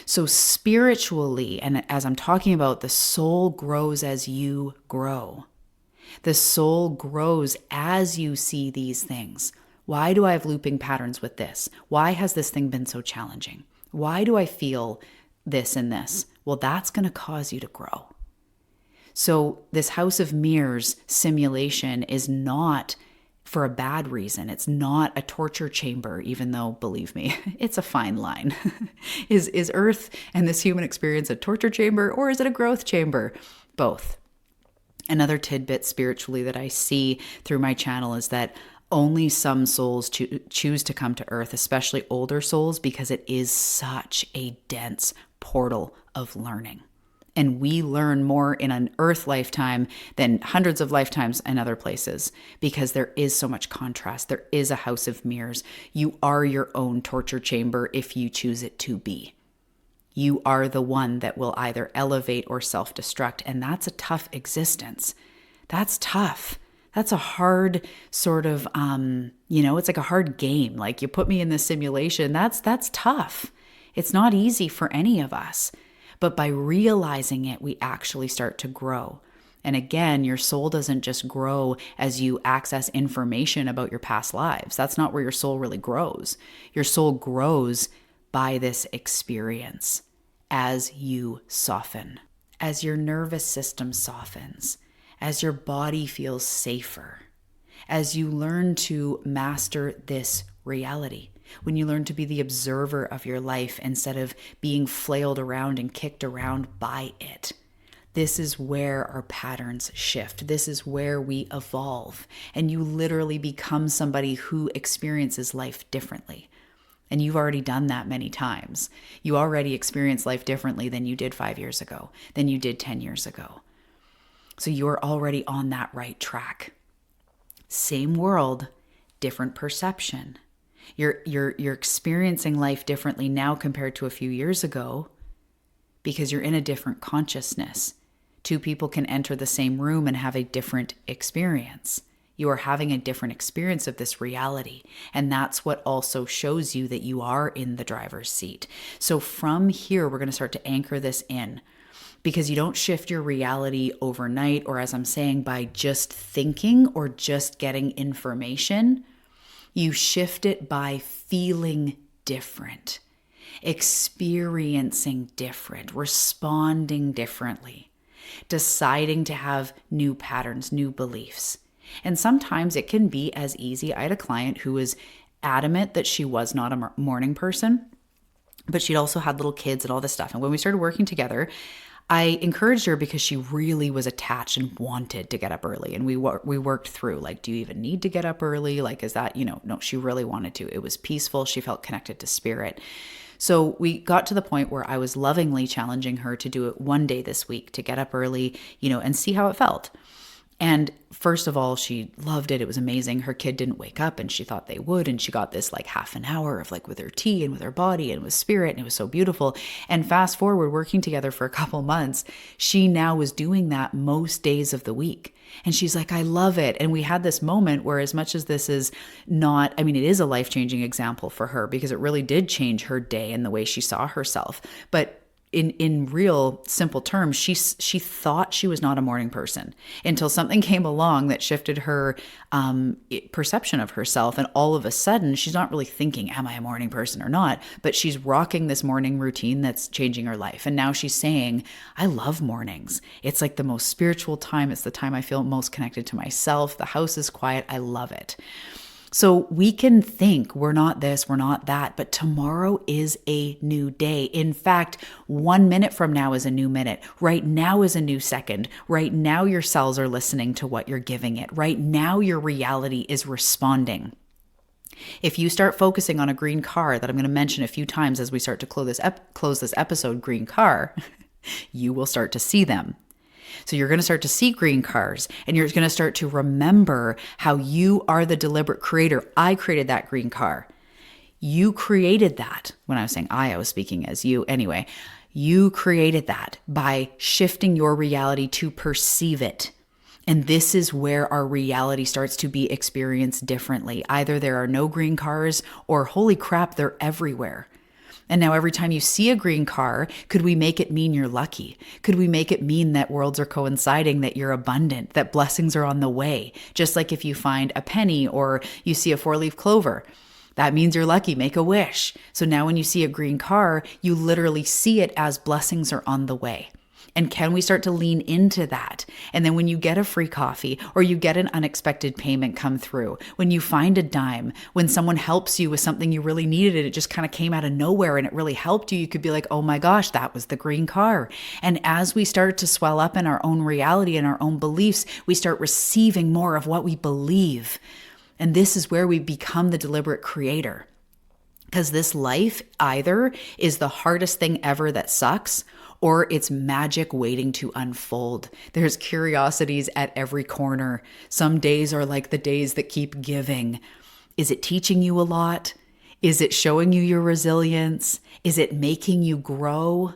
So spiritually, and as I'm talking about, the soul grows as you grow. The soul grows as you see these things. Why do I have looping patterns with this? Why has this thing been so challenging? Why do I feel this and this? Well, that's going to cause you to grow. So this house of mirrors simulation is not for a bad reason. It's not a torture chamber, even though, believe me, it's a fine line. Is Earth and this human experience a torture chamber, or is it a growth chamber? Both. Another tidbit spiritually that I see through my channel is that only some souls choose to come to Earth, especially older souls, because it is such a dense portal of learning. And we learn more in an Earth lifetime than hundreds of lifetimes in other places, because there is so much contrast. There is a house of mirrors. You are your own torture chamber if you choose it to be. You are the one that will either elevate or self-destruct. And that's a tough existence. That's tough. That's a hard sort of, it's like a hard game. Like, you put me in this simulation. That's tough. It's not easy for any of us. But by realizing it, we actually start to grow. And again, your soul doesn't just grow as you access information about your past lives. That's not where your soul really grows. Your soul grows by this experience as you soften, as your nervous system softens, as your body feels safer, as you learn to master this reality. When you learn to be the observer of your life instead of being flailed around and kicked around by it. This is where our patterns shift. This is where we evolve. And you literally become somebody who experiences life differently. And you've already done that many times. You already experience life differently than you did 5 years ago, than you did 10 years ago. So you're already on that right track. Same world, different perception. You're experiencing life differently now compared to a few years ago because you're in a different consciousness. Two people can enter the same room and have a different experience. You are having a different experience of this reality. And that's what also shows you that you are in the driver's seat. So from here, we're going to start to anchor this in, because you don't shift your reality overnight, or as I'm saying, by just thinking or just getting information. You shift it by feeling different, experiencing different, responding differently, deciding to have new patterns, new beliefs. And sometimes it can be as easy. I had a client who was adamant that she was not a morning person, but she'd also had little kids and all this stuff. And when we started working together, I encouraged her because she really was attached and wanted to get up early. And we worked through, like, do you even need to get up early? Like, is that, no, she really wanted to. It was peaceful. She felt connected to spirit. So we got to the point where I was lovingly challenging her to do it one day this week, to get up early, and see how it felt. And first of all, she loved it. It was amazing. Her kid didn't wake up and she thought they would. And she got this like half an hour of like with her tea and with her body and with spirit. And it was so beautiful. And fast forward, working together for a couple months, she now was doing that most days of the week. And she's like, I love it. And we had this moment where, as much as this is not, it is a life-changing example for her, because it really did change her day and the way she saw herself. But in real simple terms, she thought she was not a morning person until something came along that shifted her perception of herself. And all of a sudden, she's not really thinking, am I a morning person or not? But she's rocking this morning routine that's changing her life. And now she's saying, I love mornings. It's like the most spiritual time. It's the time I feel most connected to myself. The house is quiet. I love it. So we can think we're not this, we're not that, but tomorrow is a new day. In fact, 1 minute from now is a new minute. Right now is a new second. Right now your cells are listening to what you're giving it. Right now your reality is responding. If you start focusing on a green car that I'm going to mention a few times as we start to close this episode, green car, you will start to see them. So you're going to start to see green cars, and you're going to start to remember how you are the deliberate creator. I created that green car. You created that. When I was saying I was speaking as you. Anyway, you created that by shifting your reality to perceive it. And this is where our reality starts to be experienced differently. Either there are no green cars, or holy crap, they're everywhere. And now every time you see a green car, could we make it mean you're lucky? Could we make it mean that worlds are coinciding, that you're abundant, that blessings are on the way? Just like if you find a penny or you see a 4-leaf clover, that means you're lucky. Make a wish. So now when you see a green car, you literally see it as blessings are on the way. And can we start to lean into that? And then when you get a free coffee, or you get an unexpected payment come through, when you find a dime, when someone helps you with something you really needed, and it just kind of came out of nowhere and it really helped you, you could be like, oh my gosh, that was the green car. And as we start to swell up in our own reality and our own beliefs, we start receiving more of what we believe. And this is where we become the deliberate creator. Because this life either is the hardest thing ever that sucks, or it's magic waiting to unfold. There's curiosities at every corner. Some days are like the days that keep giving. Is it teaching you a lot? Is it showing you your resilience? Is it making you grow?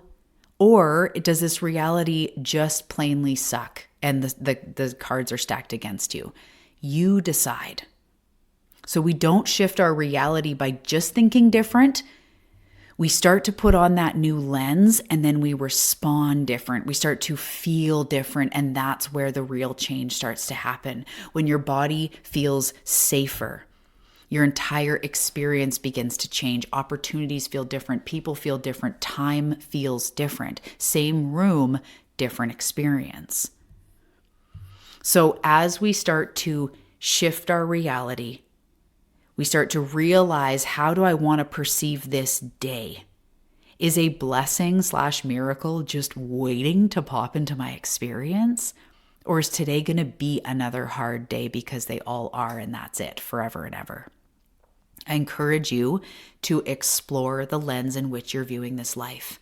Or does this reality just plainly suck and the cards are stacked against you? You decide. So we don't shift our reality by just thinking different. We start to put on that new lens, and then we respond different. We start to feel different, and that's where the real change starts to happen. When your body feels safer, your entire experience begins to change. Opportunities feel different. People feel different. Time feels different. Same room, different experience. So as we start to shift our reality, we start to realize, how do I want to perceive this day? Is a blessing / miracle just waiting to pop into my experience? Or is today going to be another hard day, because they all are, and that's it forever and ever? I encourage you to explore the lens in which you're viewing this life.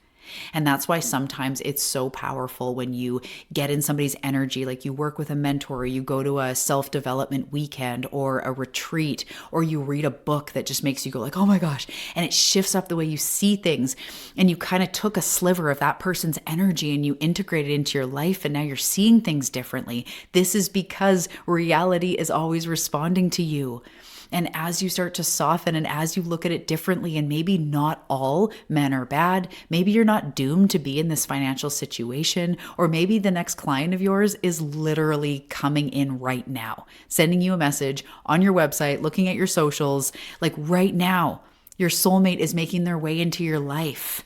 And that's why sometimes it's so powerful when you get in somebody's energy, like you work with a mentor, or you go to a self-development weekend or a retreat, or you read a book that just makes you go like, oh my gosh, and it shifts up the way you see things. And you kind of took a sliver of that person's energy and you integrate it into your life, and now you're seeing things differently. This is because reality is always responding to you. And as you start to soften and as you look at it differently, and maybe not all men are bad, maybe you're not doomed to be in this financial situation, or maybe the next client of yours is literally coming in right now, sending you a message on your website, looking at your socials, like right now, your soulmate is making their way into your life.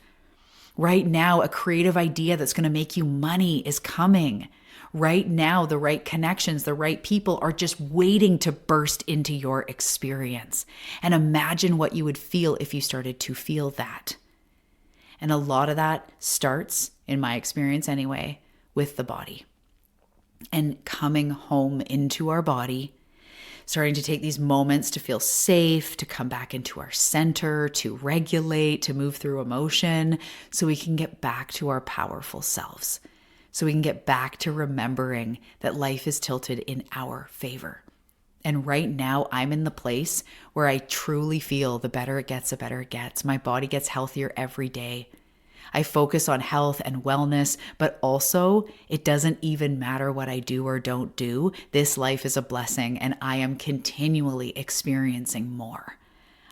Right now, a creative idea that's going to make you money is coming. Right now, the right connections, the right people are just waiting to burst into your experience. And imagine what you would feel if you started to feel that. And a lot of that starts, in my experience anyway, with the body. And coming home into our body, starting to take these moments to feel safe, to come back into our center, to regulate, to move through emotion, so we can get back to our powerful selves. So we can get back to remembering that life is tilted in our favor. And right now, I'm in the place where I truly feel the better it gets, the better it gets. My body gets healthier every day. I focus on health and wellness, but also it doesn't even matter what I do or don't do. This life is a blessing, and I am continually experiencing more.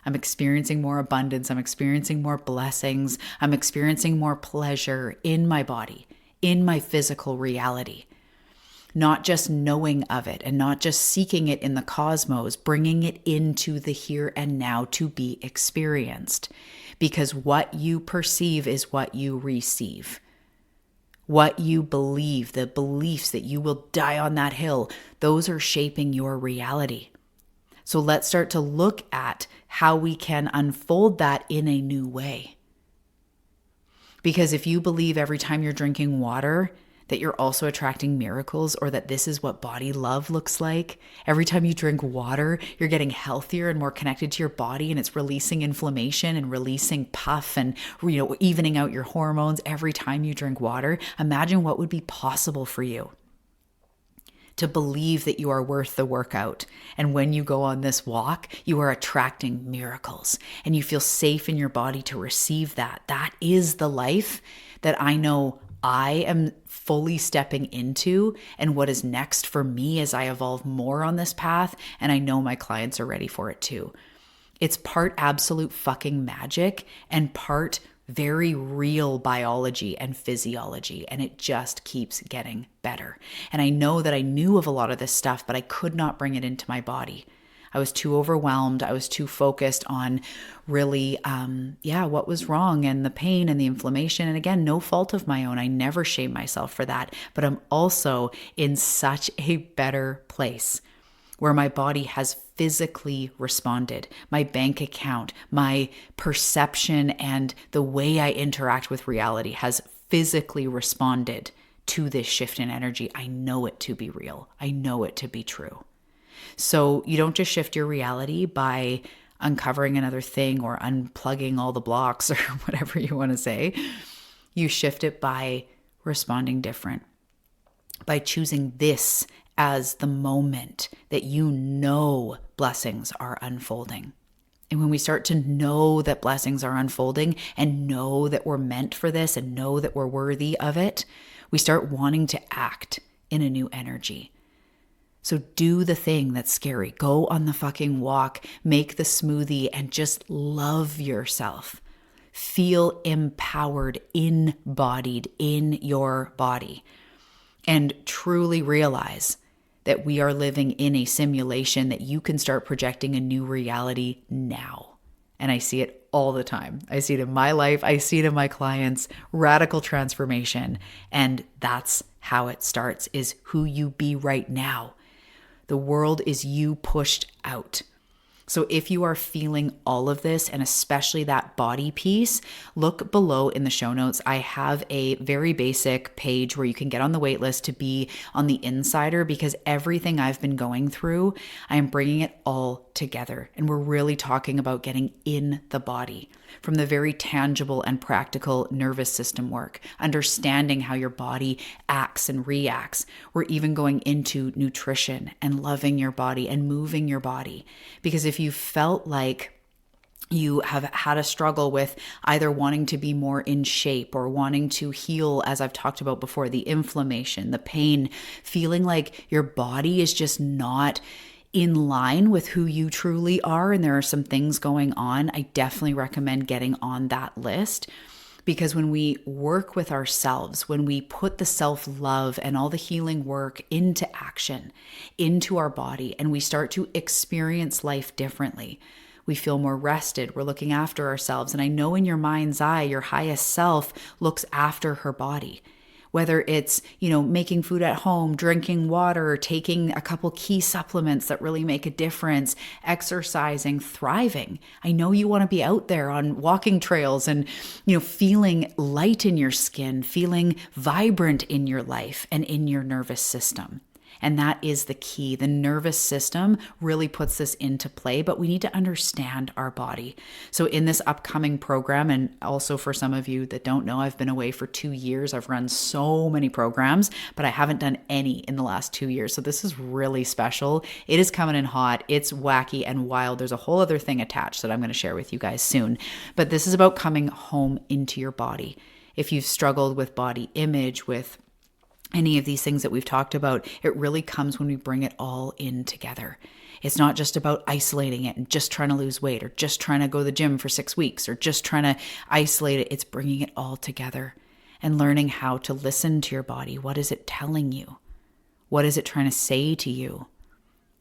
I'm experiencing more abundance. I'm experiencing more blessings. I'm experiencing more pleasure in my body, in my physical reality, not just knowing of it and not just seeking it in the cosmos, bringing it into the here and now to be experienced. Because what you perceive is what you receive. What you believe, the beliefs that you will die on that hill, those are shaping your reality. So let's start to look at how we can unfold that in a new way. Because if you believe every time you're drinking water that you're also attracting miracles, or that this is what body love looks like, every time you drink water, you're getting healthier and more connected to your body, and it's releasing inflammation and releasing puff and, evening out your hormones every time you drink water, imagine what would be possible for you to believe that you are worth the workout. And when you go on this walk, you are attracting miracles and you feel safe in your body to receive that. That is the life that I know I am fully stepping into, and what is next for me as I evolve more on this path. And I know my clients are ready for it too. It's part absolute fucking magic and part very real biology and physiology, and it just keeps getting better. And I know that I knew of a lot of this stuff, but I could not bring it into my body. I was too overwhelmed. I was too focused on really, what was wrong and the pain and the inflammation. And again, no fault of my own. I never shame myself for that, but I'm also in such a better place where my body has physically responded. My bank account, my perception, and the way I interact with reality has physically responded to this shift in energy. I know it to be real. I know it to be true. So you don't just shift your reality by uncovering another thing or unplugging all the blocks or whatever you want to say. You shift it by responding different, by choosing this as the moment that you know blessings are unfolding. And when we start to know that blessings are unfolding and know that we're meant for this and know that we're worthy of it, we start wanting to act in a new energy. So do the thing that's scary. Go on the fucking walk, make the smoothie, and just love yourself. Feel empowered, embodied in your body, and truly realize that we are living in a simulation that you can start projecting a new reality now. And I see it all the time. I see it in my life. I see it in my clients. Radical transformation. And that's how it starts, is who you be right now. The world is you pushed out. So if you are feeling all of this, and especially that body piece, look below in the show notes. I have a very basic page where you can get on the wait list to be on the insider, because everything I've been going through, I am bringing it all together. And we're really talking about getting in the body, from the very tangible and practical nervous system work, understanding how your body acts and reacts. We're even going into nutrition and loving your body and moving your body. Because if you felt like you have had a struggle with either wanting to be more in shape or wanting to heal, as I've talked about before, the inflammation, the pain, feeling like your body is just not in line with who you truly are, and there are some things going on, I definitely recommend getting on that list. Because when we work with ourselves, when we put the self-love and all the healing work into action, into our body, and we start to experience life differently, we feel more rested. We're looking after ourselves. And I know in your mind's eye, your highest self looks after her body. Whether it's, making food at home, drinking water, taking a couple key supplements that really make a difference, exercising, thriving. I know you want to be out there on walking trails and, feeling light in your skin, feeling vibrant in your life and in your nervous system. And that is the key. The nervous system really puts this into play, but we need to understand our body. So in this upcoming program, and also for some of you that don't know, I've been away for 2 years. I've run so many programs, but I haven't done any in the last 2 years. So this is really special. It is coming in hot. It's wacky and wild. There's a whole other thing attached that I'm going to share with you guys soon. But this is about coming home into your body. If you've struggled with body image, with any of these things that we've talked about, it really comes when we bring it all in together. It's not just about isolating it and just trying to lose weight or just trying to go to the gym for 6 weeks or just trying to isolate it. It's bringing it all together and learning how to listen to your body. What is it telling you? What is it trying to say to you?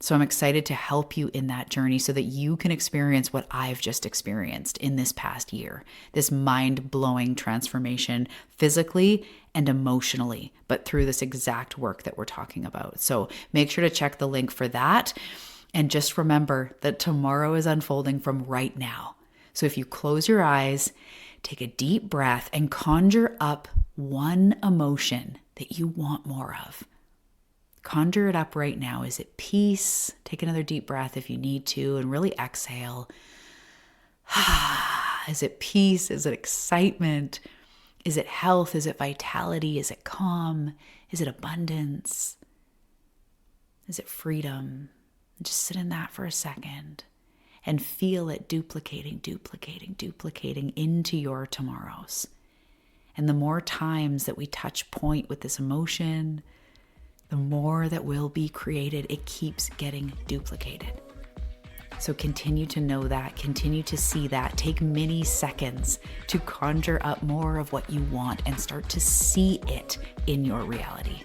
So I'm excited to help you in that journey so that you can experience what I've just experienced in this past year, this mind-blowing transformation physically and emotionally, but through this exact work that we're talking about. So make sure to check the link for that. And just remember that tomorrow is unfolding from right now. So if you close your eyes, take a deep breath and conjure up one emotion that you want more of. Conjure it up right now. Is it peace? Take another deep breath if you need to and really exhale. Is it peace? Is it excitement? Is it health? Is it vitality? Is it calm? Is it abundance? Is it freedom? Just sit in that for a second and feel it duplicating into your tomorrows. And the more times that we touch point with this emotion, the more that will be created. It keeps getting duplicated. So continue to know that, continue to see that. Take many seconds to conjure up more of what you want and start to see it in your reality.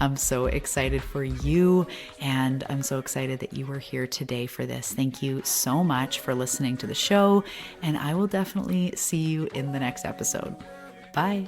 I'm so excited for you, and I'm so excited that you were here today for this. Thank you so much for listening to the show, and I will definitely see you in the next episode. Bye.